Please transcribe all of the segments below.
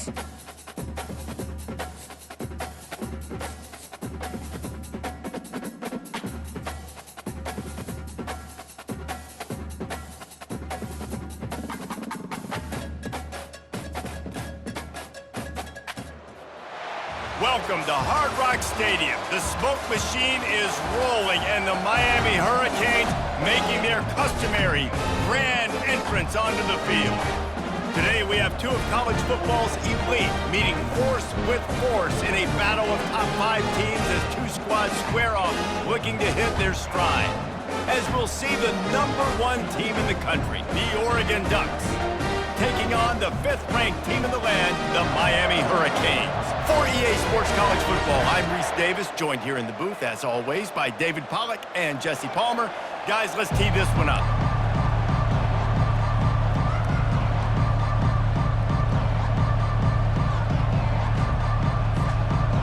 Welcome to Hard Rock Stadium. The smoke machine is rolling and the Miami Hurricanes making their customary grand entrance onto the field. Today we have two of college football's elite meeting force with force in a battle of top 5 teams as two squads square off looking to hit their stride. As we'll see the #1 team in the country, the Oregon Ducks, taking on the 5th-ranked team in the land, the Miami Hurricanes. For EA Sports College Football, I'm Reese Davis, joined here in the booth, as always, by David Pollack and Jesse Palmer. Guys, let's tee this one up.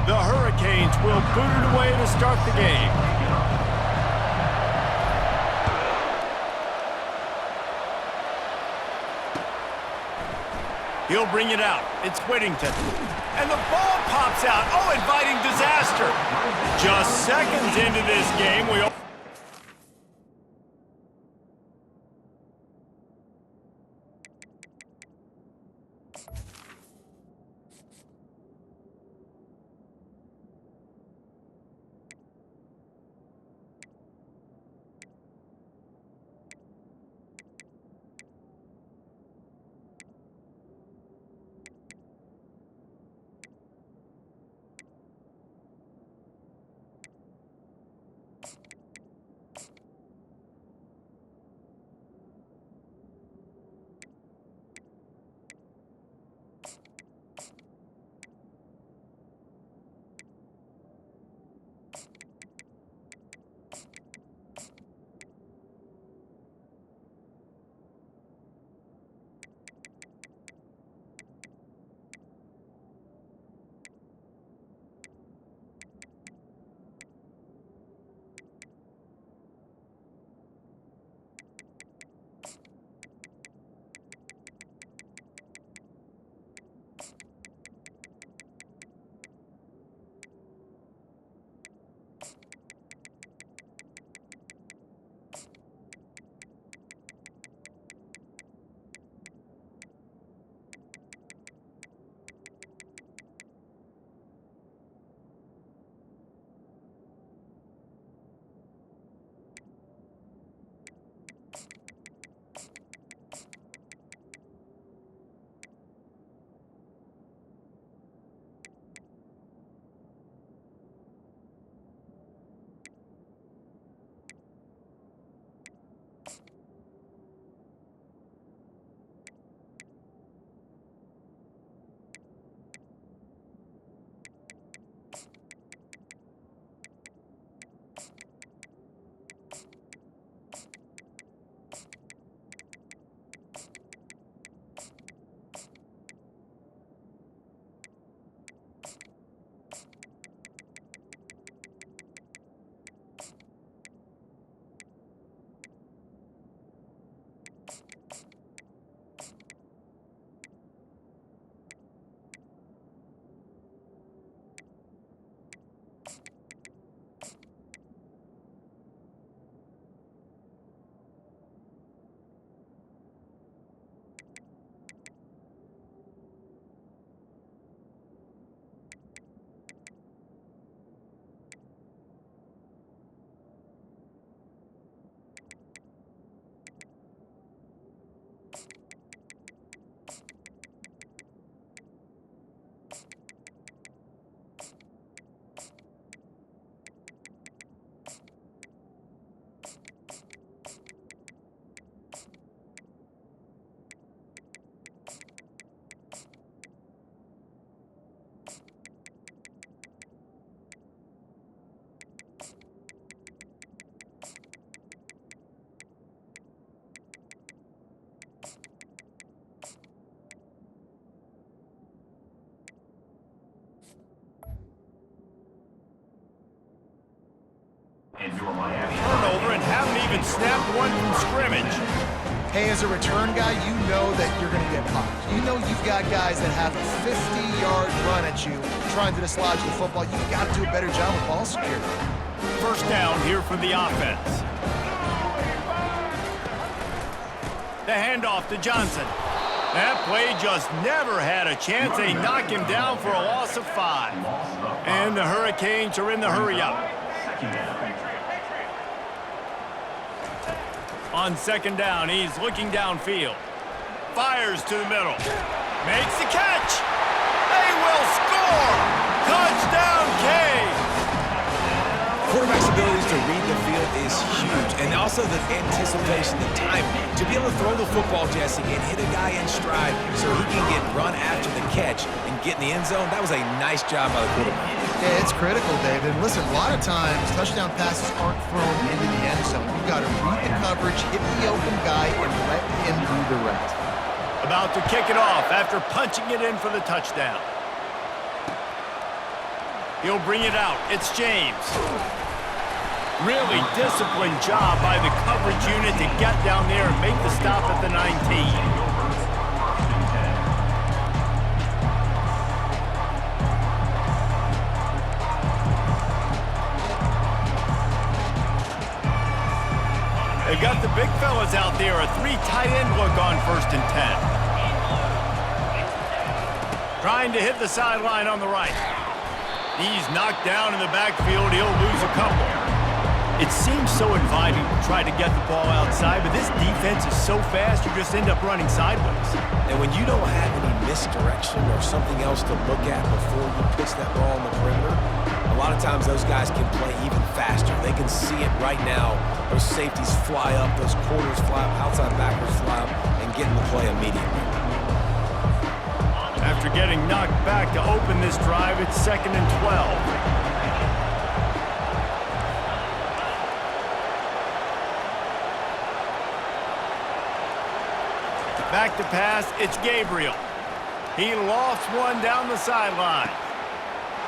The Hurricanes will boot it away to start the game. He'll bring it out. It's Whittington. And the ball pops out. Oh, inviting disaster. Just seconds into this game, turnover and haven't even snapped one from scrimmage. Hey, as a return guy, you know that you're going to get popped. You know you've got guys that have a 50-yard run at you trying to dislodge the football. You've got to do a better job with ball security. First down here for the offense. The handoff to Johnson. That play just never had a chance. They knock him down for a loss of 5. And the Hurricanes are in the hurry-up. On second down, he's looking downfield. Fires to the middle. Makes the catch. They will score. Touchdown, Canes. Quarterback's abilities to read the field is huge, and also the anticipation, the time to be able to throw the football, Jesse, and hit a guy in stride so he can get run after the catch and get in the end zone. That was a nice job by the quarterback. Yeah, it's critical, David. And listen, a lot of times touchdown passes aren't thrown into the end zone. You've got to read the coverage, hit the open guy, and let him do the rest. About to kick it off after punching it in for the touchdown. He'll bring it out. It's James. Really disciplined job by the coverage unit to get down there and make the stop at the 19. They've got the big fellas out there. A 3 tight end look on 1st and 10. Trying to hit the sideline on the right. He's knocked down in the backfield. He'll lose a couple. It seems so inviting to try to get the ball outside, but this defense is so fast you just end up running sideways. And when you don't have any misdirection or something else to look at before you pitch that ball on the perimeter, a lot of times those guys can play even faster. They can see it right now. Those safeties fly up, those corners fly up, outside backers fly up, and get in the play immediately. After getting knocked back to open this drive, it's 2nd and 12. Back to pass, it's Gabriel. He lofts one down the sideline.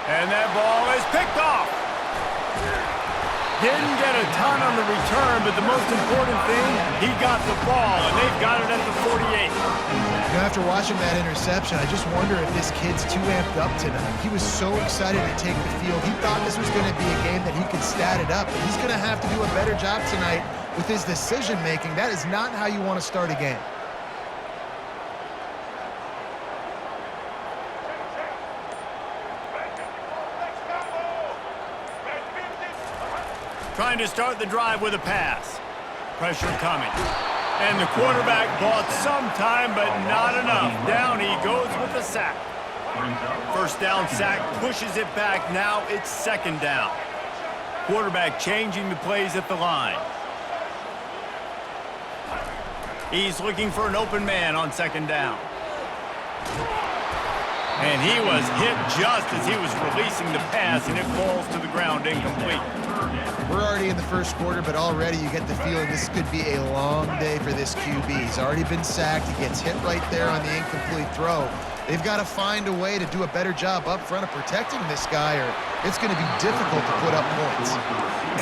And that ball is picked off. Didn't get a ton on the return, but the most important thing, he got the ball, and they've got it at the 48. After watching that interception, I just wonder if this kid's too amped up tonight. He was so excited to take the field. He thought this was going to be a game that he could stat it up. But he's going to have to do a better job tonight with his decision-making. That is not how you want to start a game. Trying to start the drive with a pass. Pressure coming. And the quarterback bought some time, but not enough. Down he goes with the sack. First down sack, pushes it back. Now it's 2nd down. Quarterback changing the plays at the line. He's looking for an open man on 2nd down. And he was hit just as he was releasing the pass, and it falls to the ground incomplete. We're already in the first quarter, but already you get the feeling this could be a long day for this QB. He's already been sacked. He gets hit right there on the incomplete throw. They've got to find a way to do a better job up front of protecting this guy, or it's going to be difficult to put up points.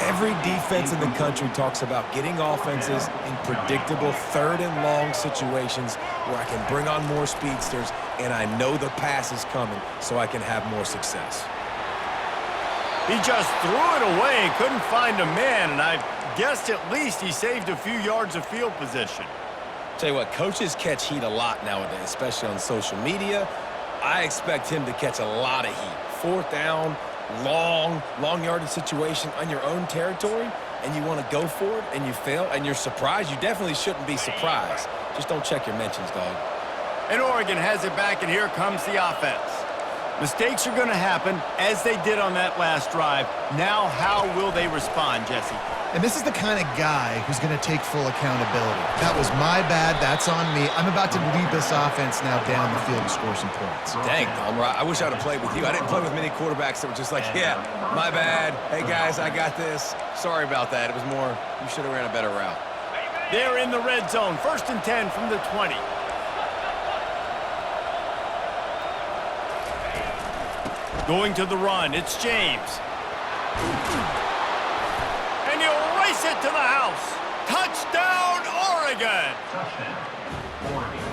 Every defense in the country talks about getting offenses in predictable 3rd and long situations where I can bring on more speedsters and I know the pass is coming so I can have more success. He just threw it away, couldn't find a man, and I guessed at least he saved a few yards of field position. Tell you what, coaches catch heat a lot nowadays, especially on social media. I expect him to catch a lot of heat. 4th down, long yardage situation on your own territory, and you want to go for it, and you fail, and you're surprised. You definitely shouldn't be surprised. Just don't check your mentions, dog. And Oregon has it back, and here comes the offense. Mistakes are going to happen, as they did on that last drive. Now, how will they respond, Jesse? And this is the kind of guy who's going to take full accountability. That was my bad. That's on me. I'm about to lead this offense now down the field and score some points. Dang, Tom, I wish I would have played with you. I didn't play with many quarterbacks that were just like, yeah, my bad. Hey, guys, I got this. Sorry about that. It was more, you should have ran a better route. They're in the red zone. 1st and 10 from the 20. Going to the run, it's James. And he'll race it to the house. Touchdown, Oregon!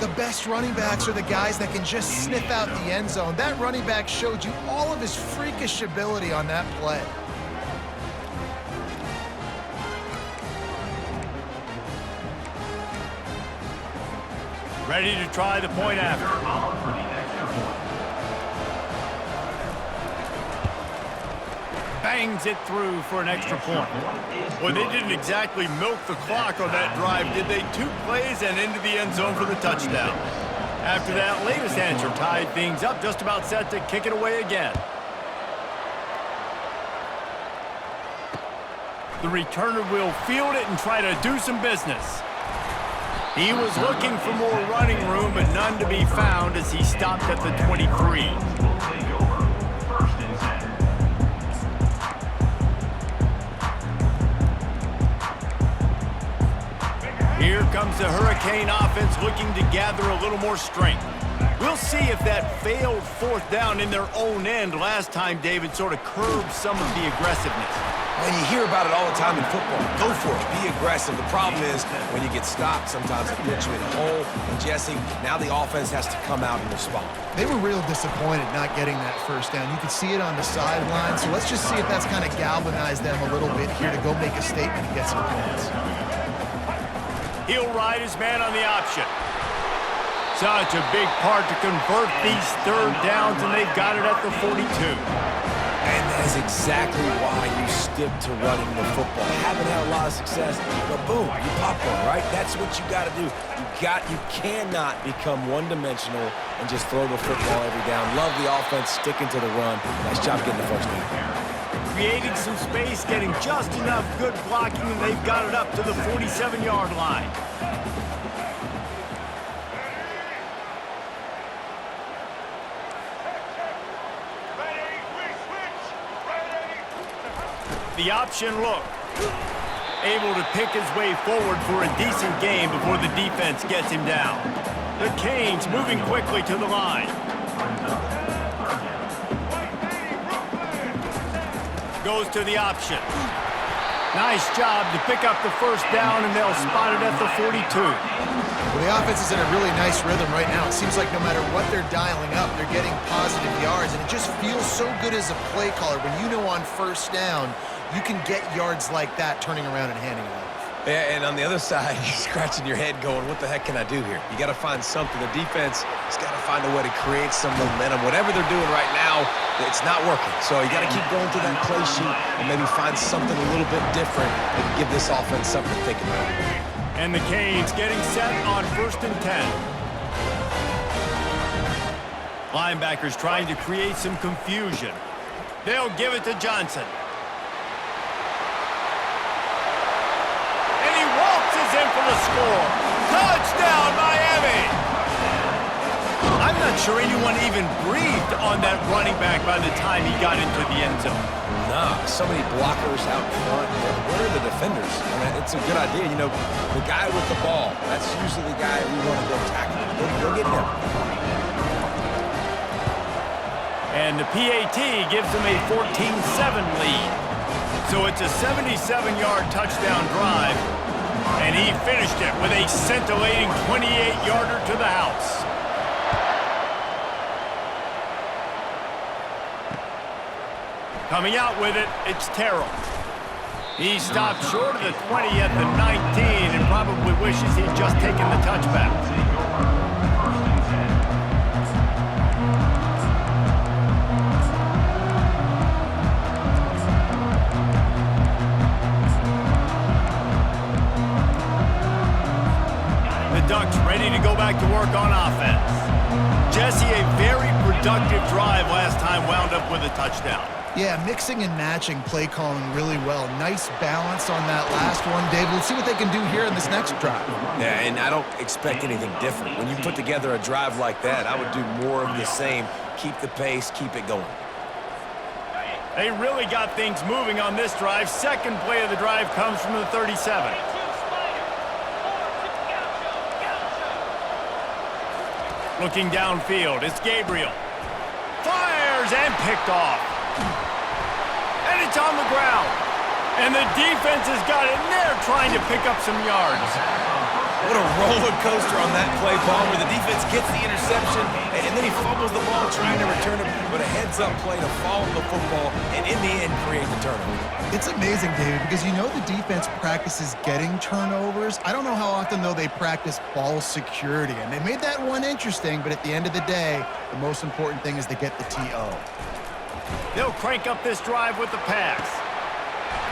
The best running backs are the guys that can just sniff out the end zone. That running back showed you all of his freakish ability on that play. Ready to try the point after. Bangs it through for an extra point. Well, they didn't exactly milk the clock on that drive, did they? 2 plays and into the end zone for the touchdown. After that latest answer tied things up, just about set to kick it away again. The returner will field it and try to do some business. He was looking for more running room, but none to be found as he stopped at the 23. Here comes the Hurricane offense looking to gather a little more strength. We'll see if that failed 4th down in their own end last time, David, sort of curbed some of the aggressiveness. And you hear about it all the time in football. Go for it. Be aggressive. The problem is when you get stopped, sometimes it puts you in a hole. And, Jesse, now the offense has to come out and respond. They were real disappointed not getting that 1st down. You could see it on the sideline. So let's just see if that's kind of galvanized them a little bit here to go make a statement and get some points. He'll ride his man on the option. Such a big part to convert these 3rd downs, and they've got it at the 42. And that is exactly why you stick to running the football. Haven't had a lot of success, but boom, you pop one, right? That's what you got to do. You cannot become one-dimensional and just throw the football every down. Love the offense, sticking to the run. Nice job getting the 1st down. Creating some space, getting just enough good blocking, and they've got it up to the 47-yard line. The option look. Able to pick his way forward for a decent game before the defense gets him down. The Canes moving quickly to the line. Goes to the option. Nice job to pick up the 1st down, and they'll spot it at the 42. Well, the offense is in a really nice rhythm right now. It seems like no matter what they're dialing up, they're getting positive yards, and it just feels so good as a play caller when you know on 1st down you can get yards like that turning around and handing it off. Yeah, and on the other side, you're scratching your head going, what the heck can I do here? You got to find something. The defense has got to find a way to create some momentum. Whatever they're doing right now, it's not working. So you got to keep going through that play sheet and maybe find something a little bit different that can give this offense something to think about. And the Canes getting set on 1st and 10. Linebackers trying to create some confusion. They'll give it to Johnson. In for the score. Touchdown, Miami! I'm not sure anyone even breathed on that running back by the time he got into the end zone. Nah, so many blockers out front. Where are the defenders? I mean, it's a good idea. You know, the guy with the ball, that's usually the guy we want to go tackle. Go get him. And the PAT gives them a 14-7 lead. So it's a 77-yard touchdown drive. And he finished it with a scintillating 28-yarder to the house. Coming out with it, it's Terrell. He stopped short of the 20 at the 19 and probably wishes he'd just taken the touchback. Ducks ready to go back to work on offense. Jesse, a very productive drive last time wound up with a touchdown. Yeah, mixing and matching play calling really well. Nice balance on that last one, Dave. Let's see what they can do here in this next drive. Yeah, and I don't expect anything different. When you put together a drive like that, I would do more of the same. Keep the pace, keep it going. They really got things moving on this drive. Second play of the drive comes from the 37. Looking downfield, it's Gabriel. Fires and picked off. And it's on the ground. And the defense has got it, and they're trying to pick up some yards. What a roller coaster on that play, Palmer. The defense gets the interception, and then he fumbles the ball trying to return it, but a heads-up play to follow the football and, in the end, create the turnover. It's amazing, David, because you know the defense practices getting turnovers. I don't know how often, though, they practice ball security, and they made that one interesting, but at the end of the day, the most important thing is to get the TO. They'll crank up this drive with the pass.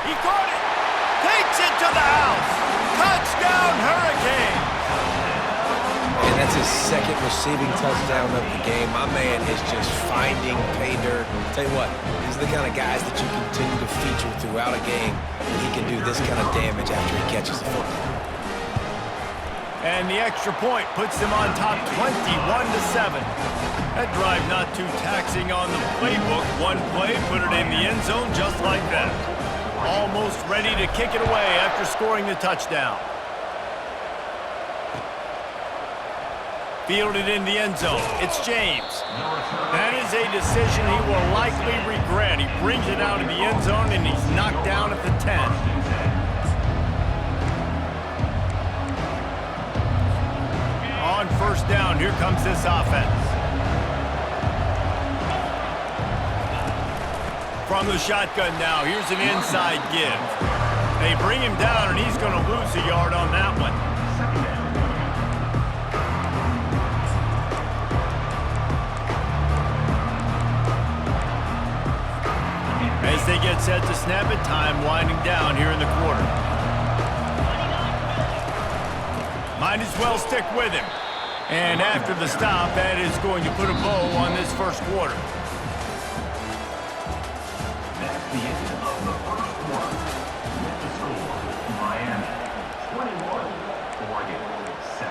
He caught it! Takes it to the house! Touchdown, Hurricanes! And that's his second receiving touchdown of the game. My man is just finding pay dirt. Tell you what, these are the kind of guys that you continue to feature throughout a game, and he can do this kind of damage after he catches the football. And the extra point puts them on top 21-7. That drive not too taxing on the playbook. One play, put it in the end zone just like that. Almost ready to kick it away after scoring the touchdown. Fielded in the end zone. It's James. That is a decision he will likely regret. He brings it out of the end zone and he's knocked down at the 10. On first down, here comes this offense. From the shotgun now, here's an inside give. They bring him down, and he's going to lose a yard on that one. As they get set to snap it, time winding down here in the quarter. Might as well stick with him. And after the stop, that is going to put a bow on this first quarter. The end of the first quarter. With the score, Miami 21, Oregon 7.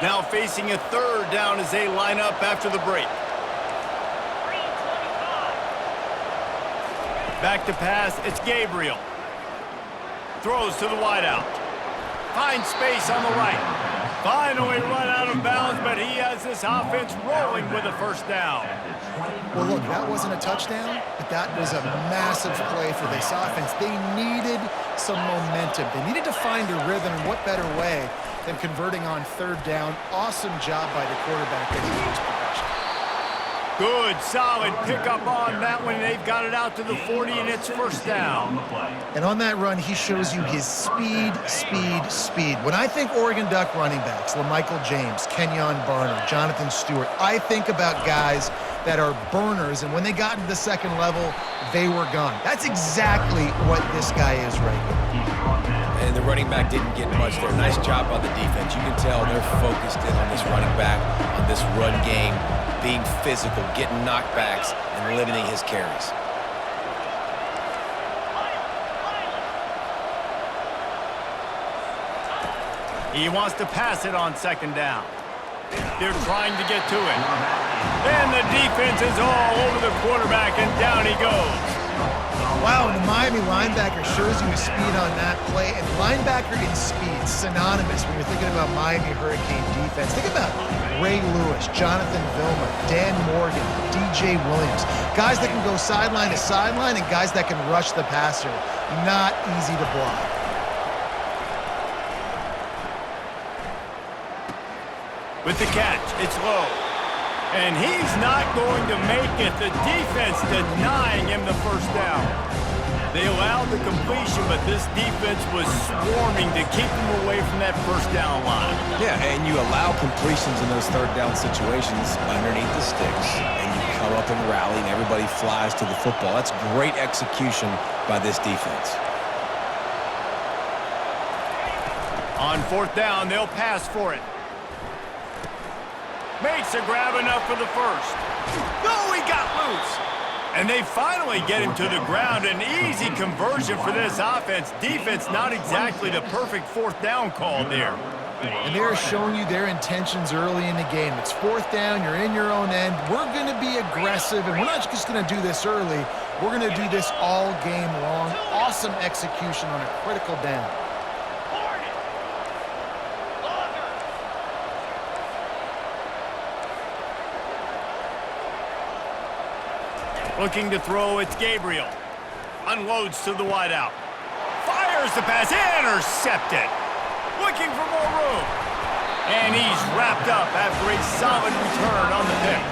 Now facing a third down as they line up after the break. Back to pass, it's Gabriel. Throws to the wideout. Finds space on the right. Finally run out of bounds, but he has this offense rolling with a first down. Well, look, that wasn't a touchdown, but that was a massive play for this offense. They needed some momentum. They needed to find a rhythm, and what better way than converting on third down. Awesome job by the quarterback getting his progression. Good, solid pickup on that one. They've got it out to the 40, and it's first down. And on that run, he shows you his speed, speed, speed. When I think Oregon Duck running backs, LaMichael James, Kenyon Barner, Jonathan Stewart, I think about guys that are burners, and when they got into the second level, they were gone. That's exactly what this guy is right here. And the running back didn't get much there. Nice job by the defense. You can tell they're focused in on this running back, on this run game, being physical, getting knockbacks, and limiting his carries. He wants to pass it on second down. They're trying to get to it. And the defense is all over the quarterback, and down he goes. Wow, and the Miami linebacker shows you his speed on that play. And linebacker in speed, synonymous when you're thinking about Miami Hurricane defense. Think about Ray Lewis, Jonathan Vilma, Dan Morgan, DJ Williams. Guys that can go sideline to sideline and guys that can rush the passer. Not easy to block. With the catch, it's low. And he's not going to make it. The defense denying him the first down. They allowed the completion, but this defense was swarming to keep him away from that first down line. Yeah, and you allow completions in those third down situations underneath the sticks, and you come up and rally, and everybody flies to the football. That's great execution by this defense. On fourth down, they'll pass for it. Makes a grab enough for the first. No, he got loose. And they finally get him to the ground. An easy conversion for this offense. Defense not exactly the perfect fourth down call there. And they're showing you their intentions early in the game. It's fourth down, you're in your own end. We're going to be aggressive, and we're not just going to do this early. We're going to do this all game long. Awesome execution on a critical down. Looking to throw, it's Gabriel. Unloads to the wideout. Fires the pass, intercepted. Looking for more room. And he's wrapped up after a solid return on the pick.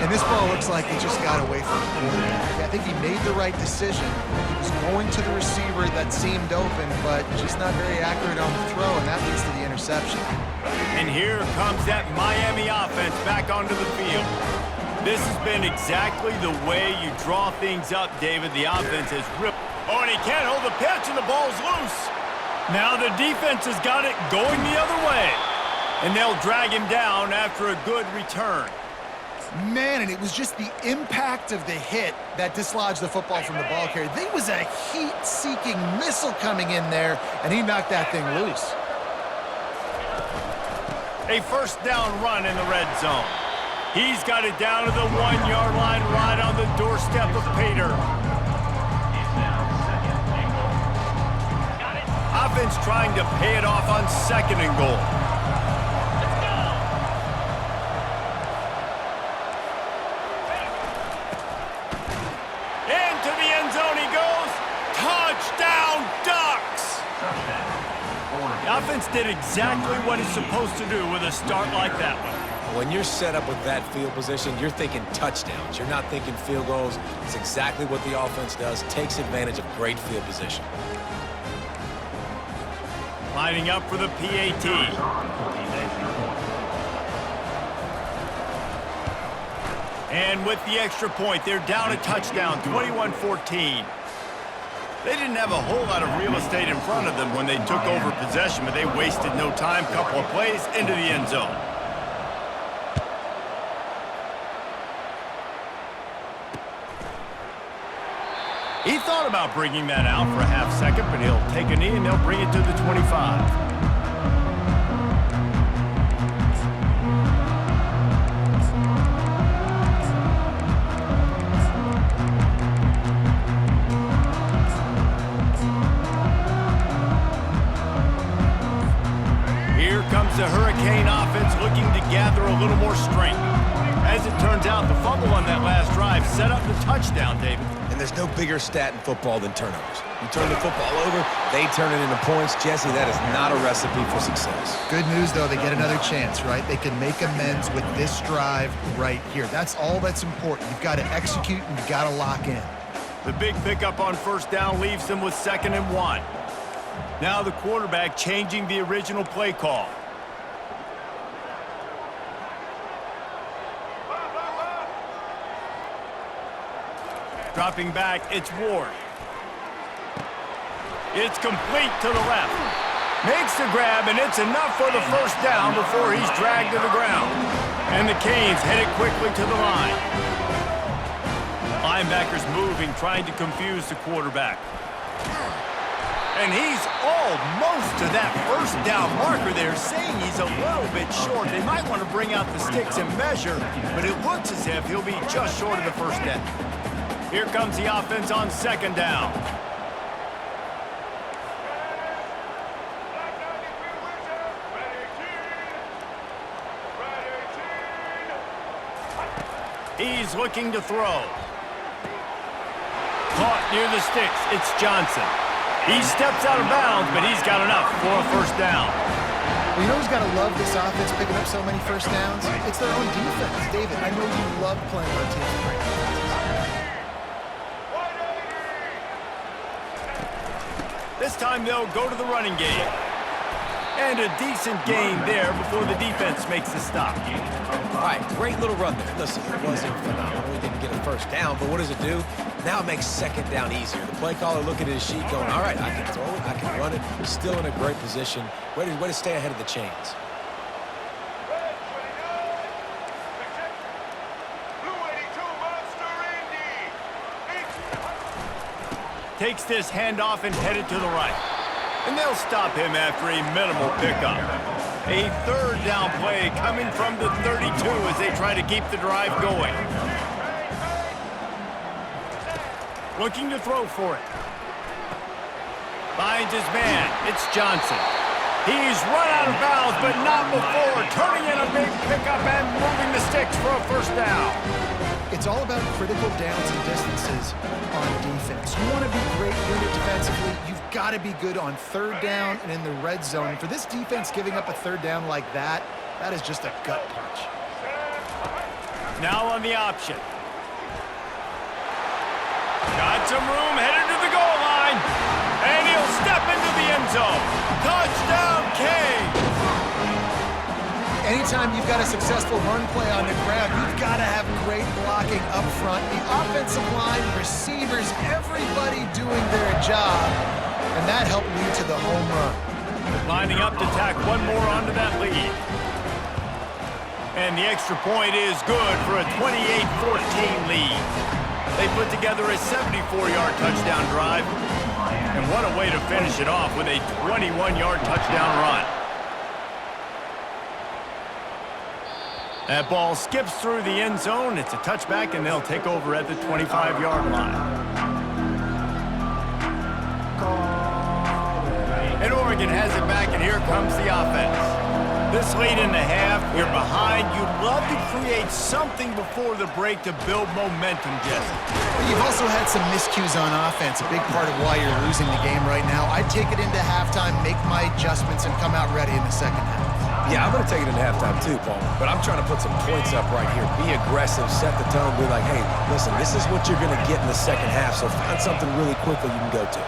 And this ball looks like he just got away from the quarterback. I think he made the right decision. He was going to the receiver that seemed open, but just not very accurate on the throw, and that leads to the interception. And here comes that Miami offense back onto the field. This has been exactly the way you draw things up, David. The offense has ripped. Oh, and he can't hold the pitch, and the ball's loose. Now the defense has got it going the other way. And they'll drag him down after a good return. Man, and it was just the impact of the hit that dislodged the football from the ball carrier. There was a heat-seeking missile coming in there, and he knocked that thing loose. A first down run in the red zone. He's got it down to the 1-yard line right on the doorstep of Pater. Offense trying to pay it off on 2nd and goal. Into the end zone he goes. Touchdown, Ducks! The offense did exactly what it's supposed to do with a start like that one. When you're set up with that field position, you're thinking touchdowns. You're not thinking field goals. It's exactly what the offense does. Takes advantage of great field position. Lining up for the PAT. And with the extra point, they're down a touchdown, 21-14. They didn't have a whole lot of real estate in front of them when they took over possession, but they wasted no time. Couple of plays into the end zone. He thought about bringing that out for a half second, but he'll take a knee and they'll bring it to the 25. Here comes the Hurricane offense looking to gather a little more strength. As it turns out, the fumble on that last drive set up the touchdown, David. And there's no bigger stat in football than turnovers. You turn the football over, they turn it into points. Jesse, that is not a recipe for success. Good news, though, they get another chance, right? They can make amends with this drive right here. That's all that's important. You've got to execute and you've got to lock in. The big pickup on first down leaves them with 2nd and 1. Now the quarterback changing the original play call. Dropping back, it's Ward. It's complete to the left. Makes the grab, and it's enough for the first down before he's dragged to the ground. And the Canes headed quickly to the line. Linebackers moving, trying to confuse the quarterback. And he's almost to that first down marker there, saying he's a little bit short. They might want to bring out the sticks and measure, but it looks as if he'll be just short of the first down. Here comes the offense on 2nd down. He's looking to throw. Caught near the sticks. It's Johnson. He steps out of bounds, but he's got enough for a first down. Well, you know who's got to love this offense picking up so many first downs? It's their own defense. David, I know you love playing on teams with great defenses. This time they'll go to the running game. And a decent gain there before the defense makes the stop. All right, great little run there. Listen, it wasn't phenomenal. He didn't get a first down, but what does it do? Now it makes 2nd down easier. The play caller looking at his sheet going, all right, I can throw it, I can run it. Still in a great position. Way to stay ahead of the chains. Takes this handoff and headed to the right. And they'll stop him after a minimal pickup. A 3rd down play coming from the 32 as they try to keep the drive going. Looking to throw for it. Finds his man. It's Johnson. He's run out of bounds, but not before turning in a big pickup and moving the sticks for a first down. It's It's all about critical downs and distances on defense. You want to be great unit defensively, you've got to be good on third down and in the red zone. And for this defense giving up a third down like that, that is just a gut punch. Now on the option. Got some room, headed to the goal line. And he'll step into the end zone. Touchdown, Kane! Anytime you've got a successful run play on the ground, you've got to have great blocking up front. The offensive line, receivers, everybody doing their job. And that helped lead to the home run. Lining up to tack one more onto that lead. And the extra point is good for a 28-14 lead. They put together a 74-yard touchdown drive. And what a way to finish it off with a 21-yard touchdown run. That ball skips through the end zone. It's a touchback, and they'll take over at the 25-yard line. And Oregon has it back, and here comes the offense. This late in the half, you're behind. You'd love to create something before the break to build momentum, Jesse. But you've also had some miscues on offense, a big part of why you're losing the game right now. I'd take it into halftime, make my adjustments, and come out ready in the second half. Yeah, I'm going to take it into halftime too, Paul. But I'm trying to put some points up right here. Be aggressive, set the tone, be like, hey, listen, this is what you're going to get in the second half, so find something really quickly you can go to.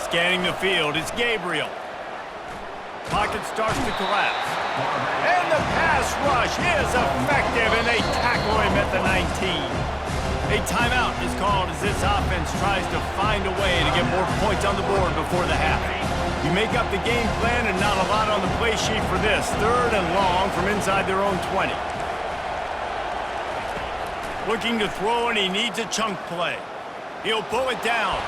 Scanning the field, it's Gabriel. Pocket starts to collapse. And the pass rush is effective, and they tackle him at the 19. A timeout is called as this offense tries to find a way to get more points on the board before the half. You make up the game plan and not a lot on the play sheet for this. Third and long from inside their own 20. Looking to throw, and he needs a chunk play. He'll pull it down.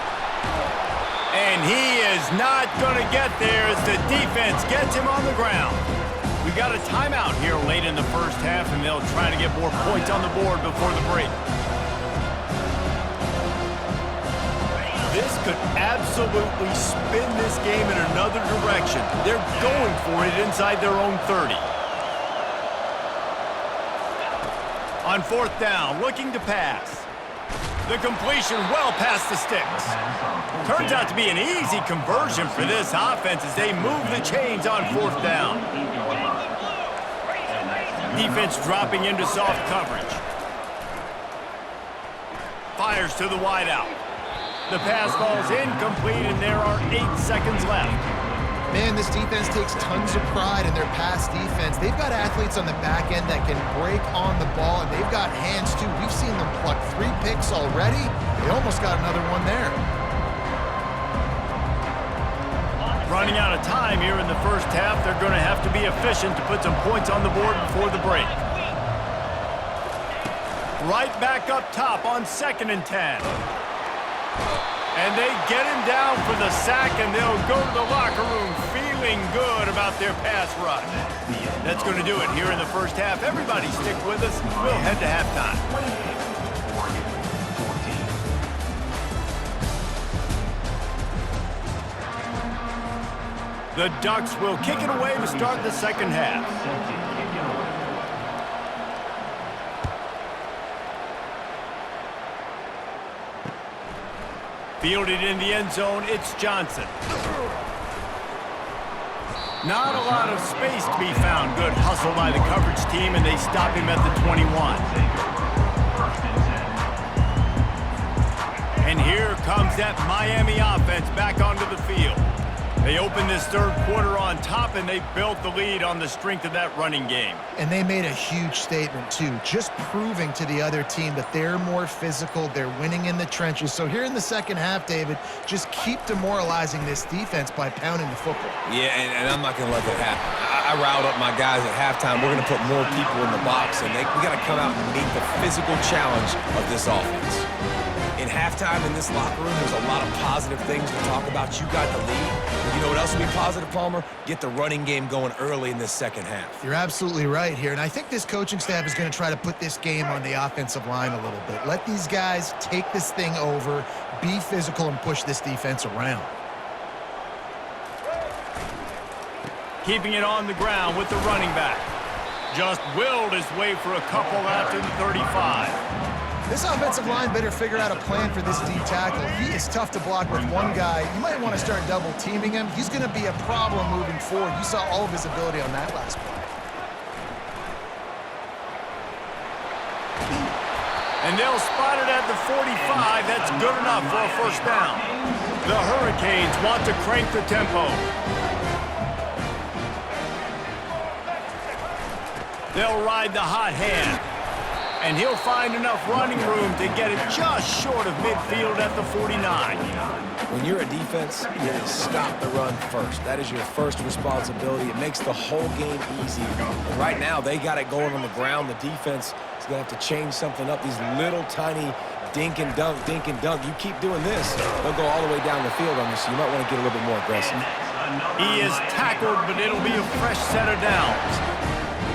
And he is not going to get there as the defense gets him on the ground. We got a timeout here late in the first half, and they'll try to get more points on the board before the break. This could absolutely spin this game in another direction. They're going for it inside their own 30. On fourth down, looking to pass. The completion well past the sticks. Turns out to be an easy conversion for this offense as they move the chains on fourth down. Defense dropping into soft coverage. Fires to the wideout. The pass falls incomplete, and there are 8 seconds left. Man, this defense takes tons of pride in their pass defense. They've got athletes on the back end that can break on the ball, and they've got hands, too. We've seen them pluck 3 picks already. They almost got another one there. Running out of time here in the first half, they're going to have to be efficient to put some points on the board before the break. Right back up top on 2nd and 10. And they get him down for the sack, and they'll go to the locker room feeling good about their pass rush. That's going to do it here in the first half. Everybody stick with us. We'll head to halftime. The Ducks will kick it away to start the second half. Fielded in the end zone, it's Johnson. Not a lot of space to be found. Good hustle by the coverage team, and they stop him at the 21. And here comes that Miami offense back onto the field. They opened this third quarter on top, and they built the lead on the strength of that running game. And they made a huge statement, too, just proving to the other team that they're more physical, they're winning in the trenches. So here in the second half, David, just keep demoralizing this defense by pounding the football. Yeah, and I'm not going to let that happen. I riled up my guys at halftime. We're going to put more people in the box, and we got to come out and meet the physical challenge of this offense. In halftime in this locker room, there's a lot of positive things to talk about. You got the lead. But you know what else will be positive, Palmer? Get the running game going early in this second half. You're absolutely right here, and I think this coaching staff is going to try to put this game on the offensive line a little bit. Let these guys take this thing over, be physical, and push this defense around. Keeping it on the ground with the running back. Just willed his way for a couple out to the 35. This offensive line better figure out a plan for this D tackle. He is tough to block with one guy. You might want to start double teaming him. He's going to be a problem moving forward. You saw all of his ability on that last play. And they'll spot it at the 45. That's good enough for a first down. The Hurricanes want to crank the tempo. They'll ride the hot hand. And he'll find enough running room to get it just short of midfield at the 49. When you're a defense, you stop the run first. That is your first responsibility. It makes the whole game easy. And right now, they got it going on the ground. The defense is going to have to change something up. These little tiny dink and dunk, dink and dunk. You keep doing this, they'll go all the way down the field on you, so you might want to get a little bit more aggressive. He is tackled, but it'll be a fresh set of downs.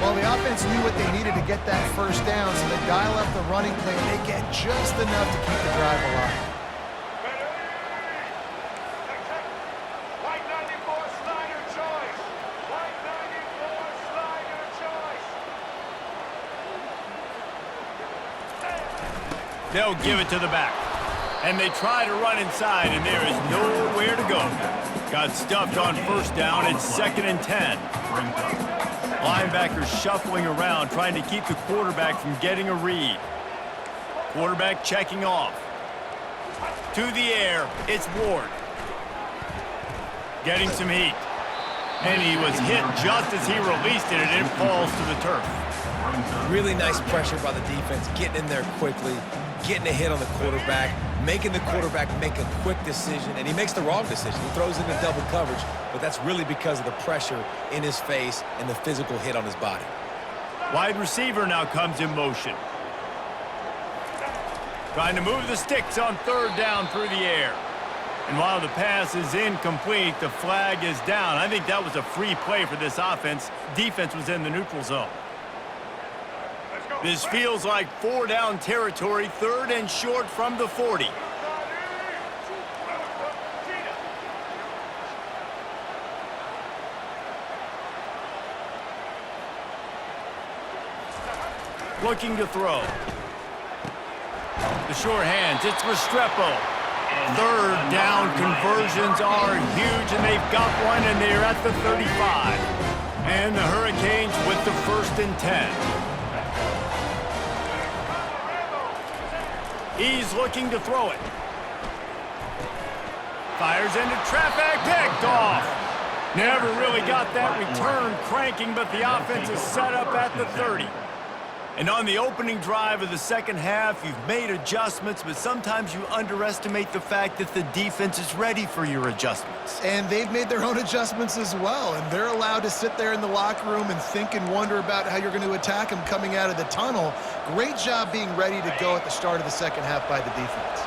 Well, the offense knew what they needed to get that first down, so they dial up the running play, and they get just enough to keep the drive alive. White 94 Slider choice. White 94 Slider choice. They'll give it to the back. And they try to run inside, and there is nowhere to go. Got stuffed on first down. It's 2nd and 10. Linebackers shuffling around, trying to keep the quarterback from getting a read. Quarterback checking off. To the air, it's Ward. Getting some heat. And he was hit just as he released it, and it falls to the turf. Really nice pressure by the defense, getting in there quickly, getting a hit on the quarterback, making the quarterback make a quick decision, and he makes the wrong decision. He throws into double coverage, but that's really because of the pressure in his face and the physical hit on his body. Wide receiver now comes in motion. Trying to move the sticks on 3rd down through the air. And while the pass is incomplete, the flag is down. I think that was a free play for this offense. Defense was in the neutral zone. This feels like 4-down territory, 3rd and short from the 40. Looking to throw. The short hands, it's Restrepo. 3rd down conversions are huge, and they've got one, and they're at the 35. And the Hurricanes with the 1st and 10. He's looking to throw it. Fires into traffic, picked off. Never really got that return cranking, but the offense is set up at the 30. And on the opening drive of the second half, you've made adjustments, but sometimes you underestimate the fact that the defense is ready for your adjustments. And they've made their own adjustments as well, and they're allowed to sit there in the locker room and think and wonder about how you're going to attack them coming out of the tunnel. Great job being ready to go at the start of the second half by the defense.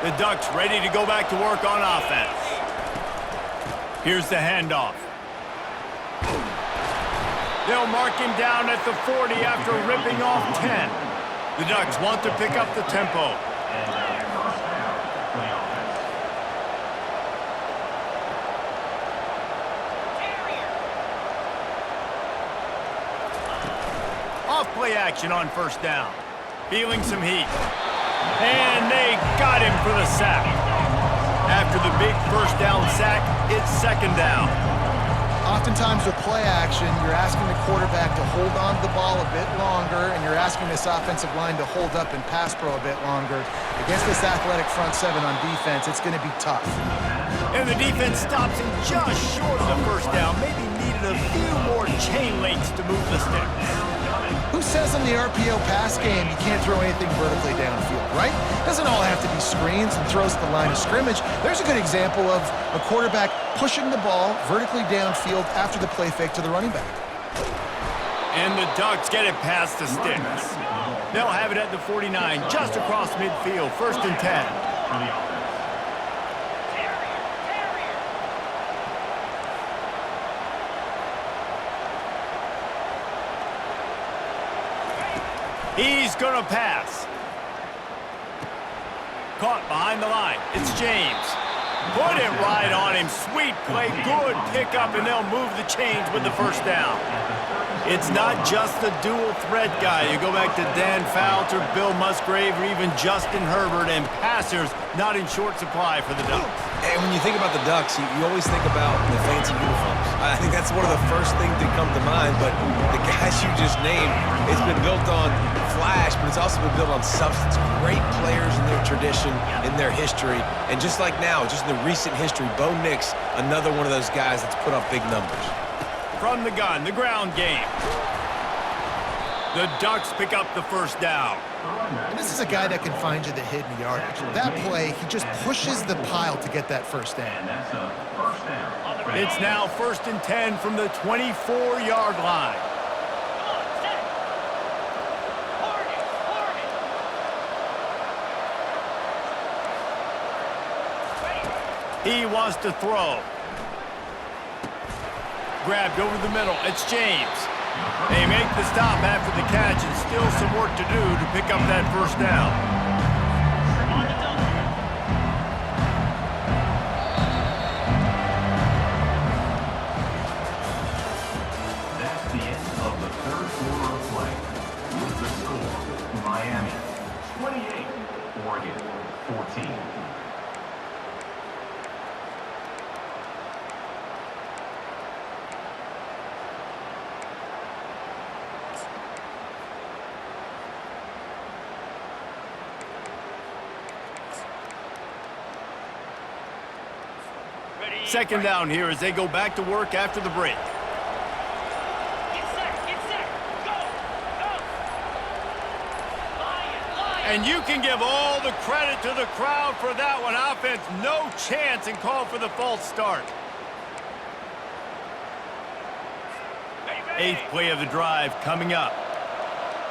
The Ducks ready to go back to work on offense. Here's the handoff. They'll mark him down at the 40 after ripping off 10. The Ducks want to pick up the tempo. Off play action on 1st down. Feeling some heat. And they got him for the sack. After the big 1st down sack, it's 2nd down. Oftentimes with play action, you're asking the quarterback to hold on to the ball a bit longer, and you're asking this offensive line to hold up and pass pro a bit longer. Against this athletic front 7 on defense, it's going to be tough. And the defense stops him just short of the 1st down. Maybe needed a few more chain links to move the sticks. Who says in the RPO pass game you can't throw anything vertically downfield, right? Doesn't all have to be screens and throws at the line of scrimmage. There's a good example of a quarterback pushing the ball vertically downfield after the play fake to the running back. And the Ducks get it past the sticks. They'll have it at the 49, just across midfield, 1st and 10. He's going to pass. Caught behind the line. It's James. Put it right on him. Sweet play. Good pickup, and they'll move the chains with the 1st down. It's not just the dual threat guy. You go back to Dan Fouts or Bill Musgrave or even Justin Herbert, and passers not in short supply for the Ducks. And when you think about the Ducks, you always think about the fancy uniforms. I think that's one of the first things that come to mind, but the guys you just named, it's been built on flash, but it's also been built on substance. Great players in their tradition, in their history, and just like now, just in the recent history, Bo Nix, another one of those guys that's put up big numbers. From the gun, the ground game. The Ducks pick up the first down. And this is a guy that can find you the hidden yardage. That play, he just pushes the pile to get that first down. And that's a first down. It's now 1st and 10 from the 24-yard line. He wants to throw. Grabbed over the middle. It's James. They make the stop after the catch, and still some work to do to pick up that first down. That's the end of the third quarter of play. With the score, Miami 28, Oregon 14. Second down here as they go back to work after the break. And you can give all the credit to the crowd for that one. Offense, no chance, and call for the false start. 8th play of the drive coming up.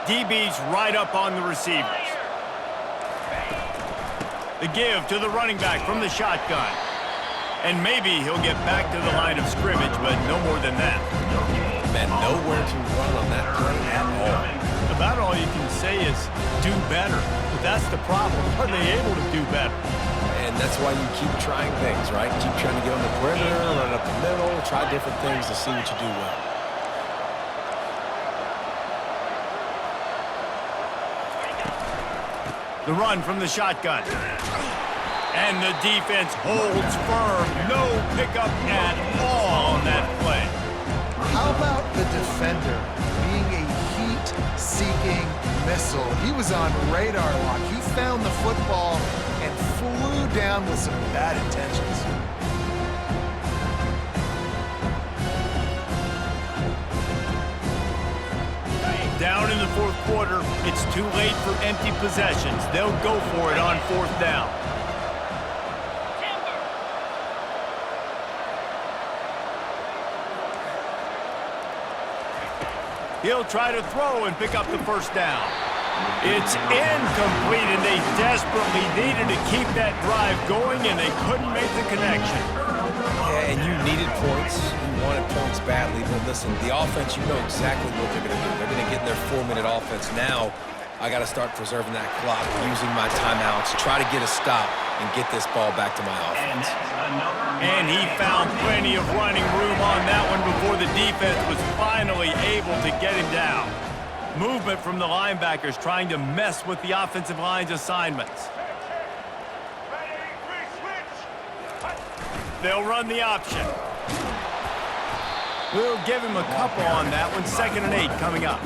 DB's right up on the receivers. The give to the running back from the shotgun. And maybe he'll get back to the line of scrimmage, but no more than that. Man, nowhere to run on that play at all. About all you can say is do better. But that's the problem. Are they able to do better? And that's why you keep trying things, right? Keep trying to get on the perimeter, run up the middle, try different things to see what you do well. The run from the shotgun. And the defense holds firm. No pickup at all on that play. How about the defender being a heat-seeking missile? He was on radar lock. He found the football and flew down with some bad intentions. Down in the 4th quarter, it's too late for empty possessions. They'll go for it on 4th down. He'll try to throw and pick up the first down. It's incomplete, and they desperately needed to keep that drive going, and they couldn't make the connection. Yeah, and you needed points. You wanted points badly, but listen, the offense, you know exactly what they're going to do. They're going to get in their 4-minute offense. Now, I got to start preserving that clock, using my timeouts, try to get a stop, and get this ball back to my offense. And he found plenty of running room on that one before the defense was finally able to get him down. Movement from the linebackers trying to mess with the offensive line's assignments. They'll run the option. We'll give him a couple on that one. 2nd and 8 coming up.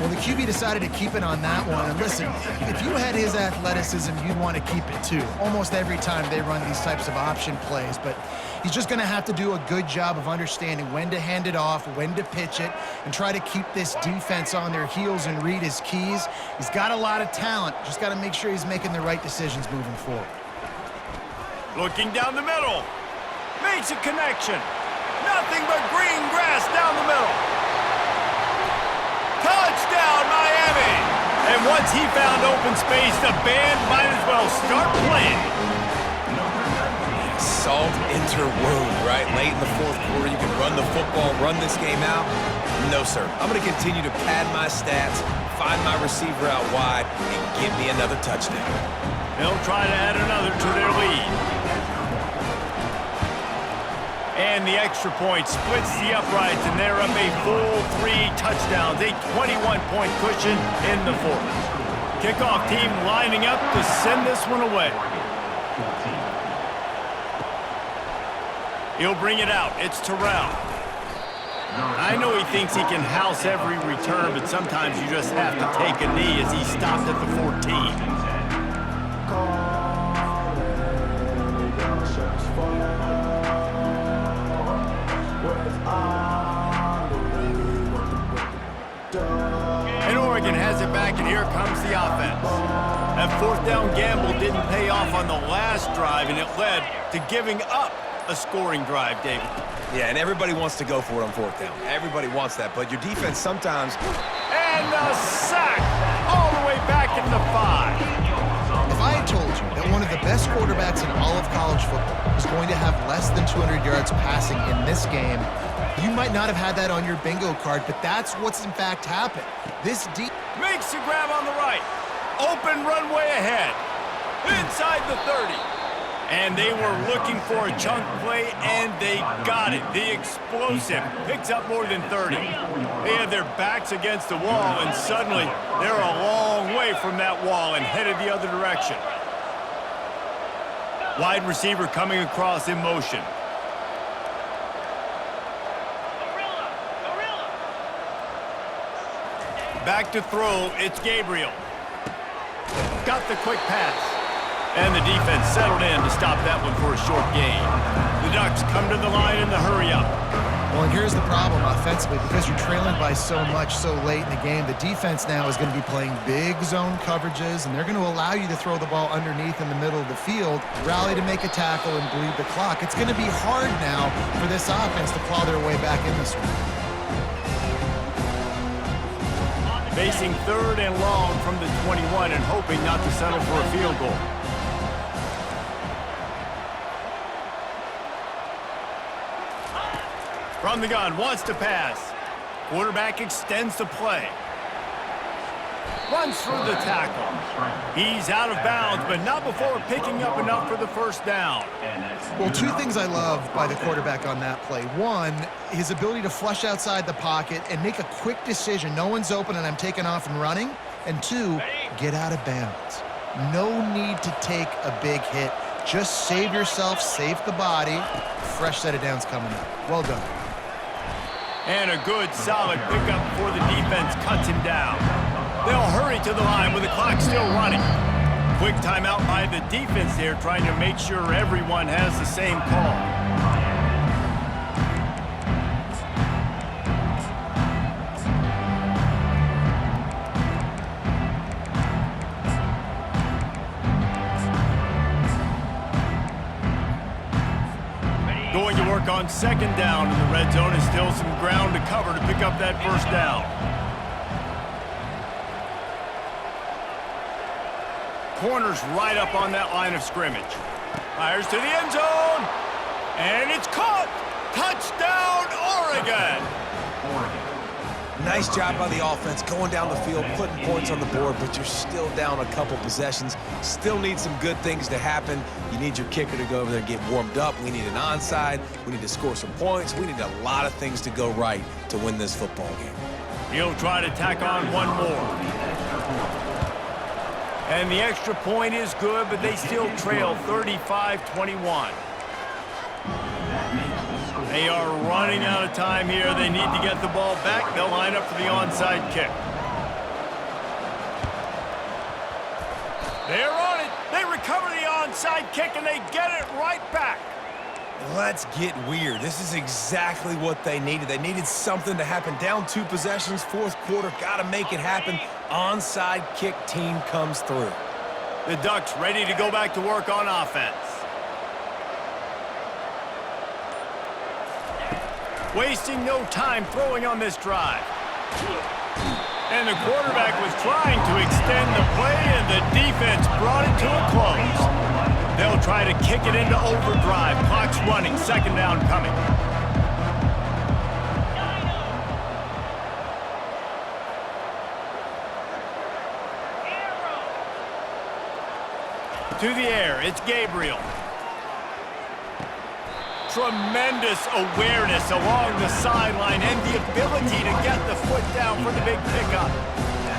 Well, the QB decided to keep it on that one. And listen, if you had his athleticism, you'd want to keep it too. Almost every time they run these types of option plays. But he's just going to have to do a good job of understanding when to hand it off, when to pitch it, and try to keep this defense on their heels and read his keys. He's got a lot of talent. Just got to make sure he's making the right decisions moving forward. Looking down the middle. Makes a connection. Nothing but green grass down the middle. Touchdown, Miami! And once he found open space, the band might as well start playing. Salt interwound, right? Late in the 4th quarter, you can run the football, run this game out. No, sir. I'm going to continue to pad my stats, find my receiver out wide, and give me another touchdown. They'll try to add another to their lead. And the extra point splits the uprights, and they're up a full 3 touchdowns, a 21-point cushion in the fourth. Kickoff team lining up to send this one away. He'll bring it out. It's Terrell. I know he thinks he can house every return, but sometimes you just have to take a knee as he stopped at the 14. And Oregon has it back, and here comes the offense. That fourth down gamble didn't pay off on the last drive, and it led to giving up a scoring drive, David. Yeah, and everybody wants to go for it on fourth down. Everybody wants that, but your defense sometimes... And a sack all the way back in the 5. If I had told you that one of the best quarterbacks in all of college football was going to have less than 200 yards passing in this game, you might not have had that on your bingo card, but that's what's in fact happened. This Makes the grab on the right. Open runway ahead. Inside the 30. And they were looking for a chunk play, and they got it. The explosive picks up more than 30. They had their backs against the wall, and suddenly they're a long way from that wall and headed the other direction. Wide receiver coming across in motion. Back to throw, it's Gabriel. Got the quick pass. And the defense settled in to stop that one for a short gain. The Ducks come to the line in the hurry-up. Well, and here's the problem offensively. Because you're trailing by so much so late in the game, the defense now is going to be playing big zone coverages, and they're going to allow you to throw the ball underneath in the middle of the field, rally to make a tackle, and bleed the clock. It's going to be hard now for this offense to claw their way back in this one. Facing third and long from the 21 and hoping not to settle for a field goal. From the gun, wants to pass. Quarterback extends the play. Runs through the tackle. He's out of bounds, but not before picking up enough for the first down. Well, two things I love by the quarterback on that play. One, his ability to flush outside the pocket and make a quick decision. No one's open and I'm taking off and running. And two, get out of bounds. No need to take a big hit. Just save yourself, save the body. Fresh set of downs coming up. Well done. And a good, solid pickup before the defense cuts him down. They'll hurry to the line with the clock still running. Quick timeout by the defense there, trying to make sure everyone has the same call. Going to work on second down in the red zone, and still some ground to cover to pick up that first down. Corners right up on that line of scrimmage. Fires to the end zone, and it's caught. Touchdown, Oregon. Nice job by the offense going down the field, putting points on the board, but you're still down a couple possessions. Still need some good things to happen. You need your kicker to go over there and get warmed up. We need an onside. We need to score some points. We need a lot of things to go right to win this football game. He'll try to tack on one more. And the extra point is good, but they still trail 35-21. They are running out of time here. They need to get the ball back. They'll line up for the onside kick. They're on it. They recover the onside kick, and they get it right back. Let's get weird. This is exactly what they needed. They needed something to happen. Down 2 possessions, fourth quarter. Got to make it happen. Onside kick team comes through. The Ducks ready to go back to work on offense. Wasting no time throwing on this drive. And the quarterback was trying to extend the play, and the defense brought it to a close. They'll try to kick it into overdrive. Clock's running. Second down coming. To the air. It's Gabriel. tremendous awareness along the sideline and the ability to get the foot down for the big pickup.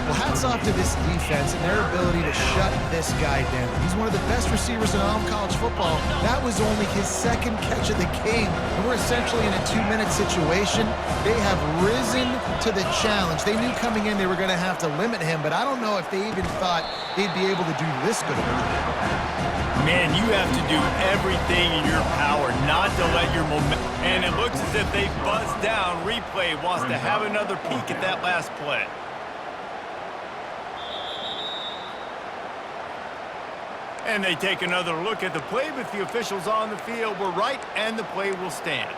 Well, hats off to this defense and their ability to shut this guy down. He's one of the best receivers in all of college football. That was only his second catch of the game, and we're essentially in a 2-minute situation. They have risen to the challenge. They knew coming in they were going to have to limit him, but I don't know if they even thought they'd be able to do this good of a job. Man, you have to do everything in your power not to let your momentum... And it looks as if they buzzed down. Replay wants to have another peek at that last play. And they take another look at the play, but the officials on the field were right, and the play will stand.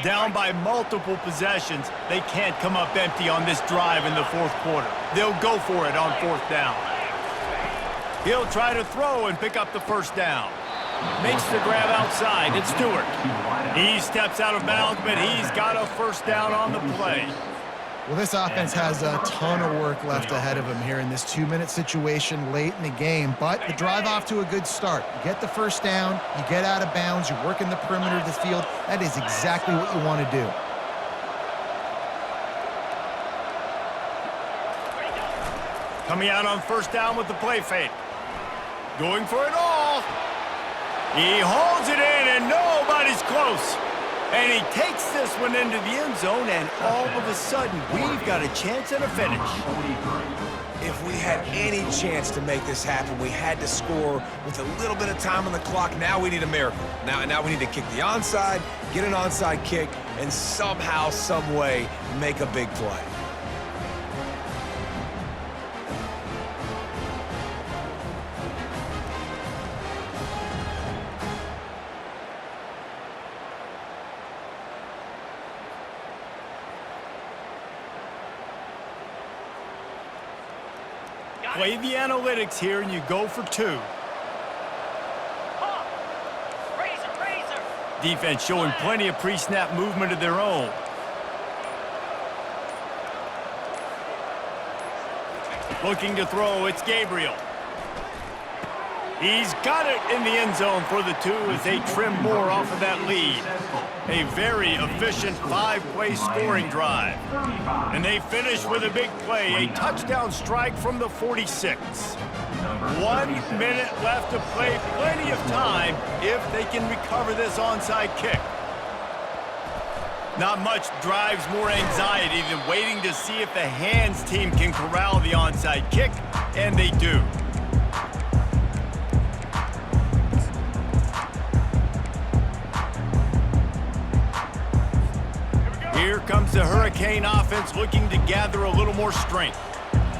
Down by multiple possessions, they can't come up empty on this drive in the fourth quarter. They'll go for it on fourth down. He'll try to throw and pick up the first down. Makes the grab outside. It's Stewart. He steps out of bounds, but he's got a first down on the play. Well, this offense has a ton of work left ahead of them here in this 2-minute situation late in the game, but the drive off to a good start. You get the first down, you get out of bounds, you work in the perimeter of the field. That is exactly what you want to do. Coming out on first down with the play fake. Going for it all. He holds it in, and nobody's close. And he takes this one into the end zone, and all of a sudden, we've got a chance at a finish. If we had any chance to make this happen, we had to score with a little bit of time on the clock. Now we need a miracle. Now we need to kick the onside, get an onside kick, and somehow, some way, make a big play. Play the analytics here, and you go for two. Defense showing plenty of pre-snap movement of their own. Looking to throw, it's Gabriel. He's got it in the end zone for the two as they trim more off of that lead. A very efficient 5-play scoring drive. And they finish with a big play, a touchdown strike from the 46. 1 minute left to play, plenty of time if they can recover this onside kick. Not much drives more anxiety than waiting to see if the hands team can corral the onside kick, and they do. Here comes the Hurricane offense looking to gather a little more strength.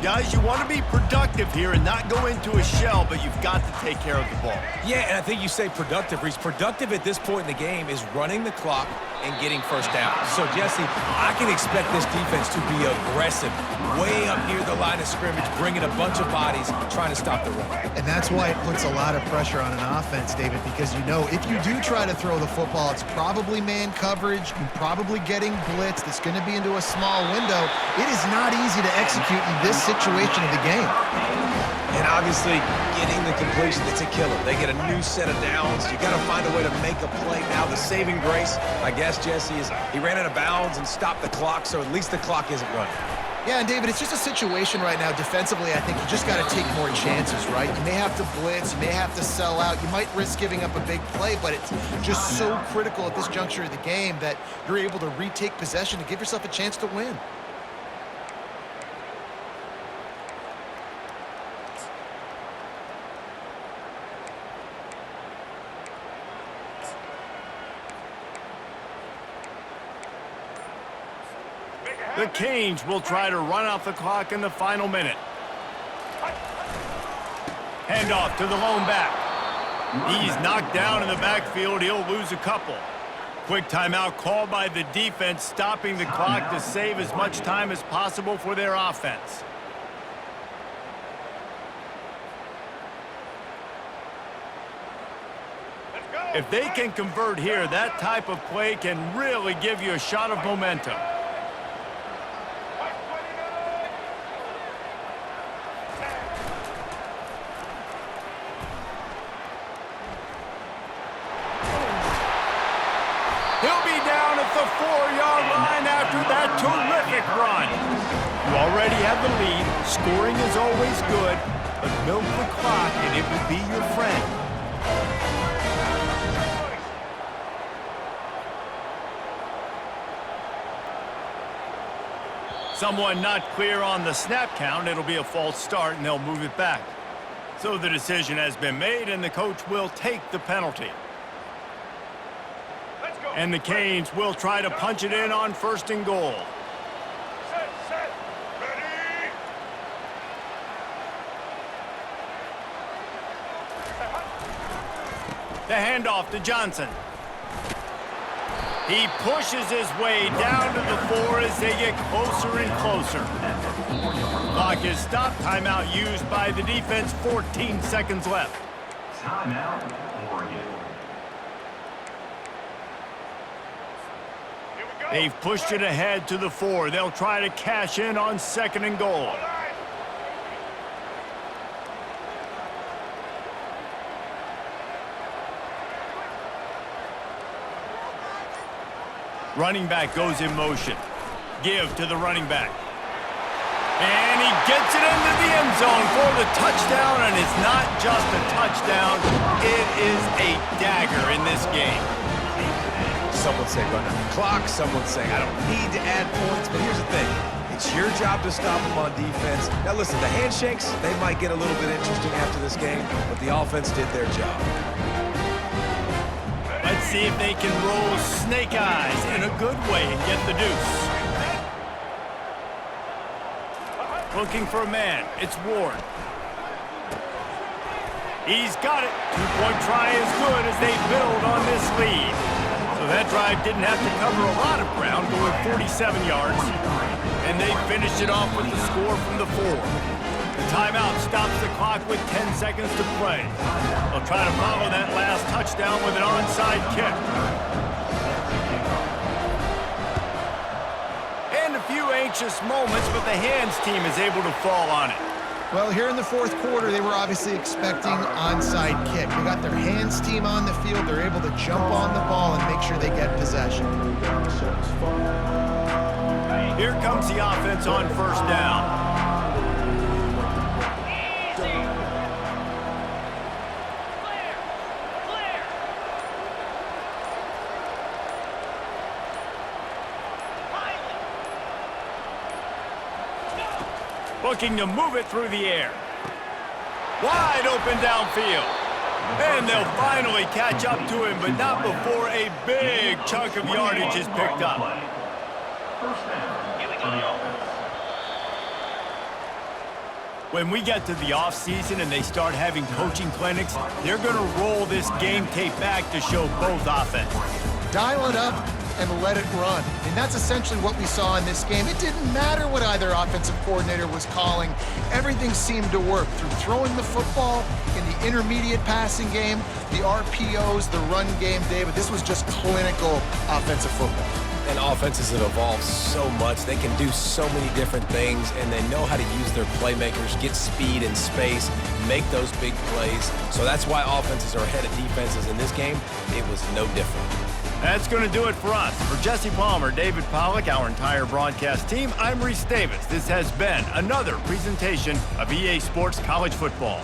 Guys, you want to be productive here and not go into a shell, but you've got to take care of the ball. Yeah, and I think you say productive, Reese. Productive at this point in the game is running the clock and getting first down. So, Jesse, I can expect this defense to be aggressive, way up near the line of scrimmage, bringing a bunch of bodies, trying to stop the run. And that's why it puts a lot of pressure on an offense, David, because you know if you do try to throw the football, it's probably man coverage, you're probably getting blitzed, it's going to be into a small window. It is not easy to execute in this situation of the game. And obviously, getting the completion, it's a killer. They get a new set of downs. You got to find a way to make a play. Now, the saving grace, I guess, Jesse, is he ran out of bounds and stopped the clock, so at least the clock isn't running. Yeah, and David, it's just a situation right now defensively. I think you just got to take more chances, right? You may have to blitz, you may have to sell out, you might risk giving up a big play, but it's just so critical at this juncture of the game that you're able to retake possession to give yourself a chance to win. The Canes will try to run off the clock in the final minute. Handoff to the lone back. He's knocked down in the backfield. He'll lose a couple. Quick timeout called by the defense, stopping the clock to save as much time as possible for their offense. Let's go! If they can convert here, that type of play can really give you a shot of momentum. He'll be down at the 4-yard line after that terrific run. You already have the lead. Scoring is always good, but milk the clock and it would be your friend. Someone not clear on the snap count. It'll be a false start, and they'll move it back. So the decision has been made, and the coach will take the penalty. And the Canes will try to punch it in on 1st and goal. Set, ready. The handoff to Johnson. He pushes his way down to the 4 as they get closer and closer. Clock is stopped. Timeout used by the defense. 14 seconds left. Timeout, Oregon. Here we go. They've pushed it ahead to the 4. They'll try to cash in on 2nd and goal. Running back goes in motion. Give to the running back. And he gets it into the end zone for the touchdown, and it's not just a touchdown, it is a dagger in this game. Someone say run out the clock. Someone saying I don't need to add points. But here's the thing. It's your job to stop them on defense. Now listen, the handshakes, they might get a little bit interesting after this game, but the offense did their job. Let's see if they can roll snake eyes in a good way and get the deuce. Looking for a man. It's Ward. He's got it. 2-point try is good as they build on this lead. So that drive didn't have to cover a lot of ground, going 47 yards. And they finished it off with the score from the 4. The timeout stops the clock with 10 seconds to play. They'll try to follow that last touchdown with an onside kick. And a few anxious moments, but the hands team is able to fall on it. Well, here in the 4th quarter, they were obviously expecting onside kick. They got their hands team on the field. They're able to jump on the ball and make sure they get possession. Here comes the offense on 1st down. Looking to move it through the air. Wide open downfield. And they'll finally catch up to him, but not before a big chunk of yardage is picked up. First down for the offense. When we get to the offseason and they start having coaching clinics, they're going to roll this game tape back to show both offenses. Dial it up and let it run. And that's essentially what we saw in this game. It didn't matter what either offensive coordinator was calling. Everything seemed to work through throwing the football in the intermediate passing game, the RPOs, the run game, David. This was just clinical offensive football. And offenses have evolved so much. They can do so many different things, and they know how to use their playmakers, get speed and space, make those big plays. So that's why offenses are ahead of defenses in this game. It was no different. That's going to do it for us. For Jesse Palmer, David Pollack, our entire broadcast team, I'm Reese Davis. This has been another presentation of EA Sports College Football.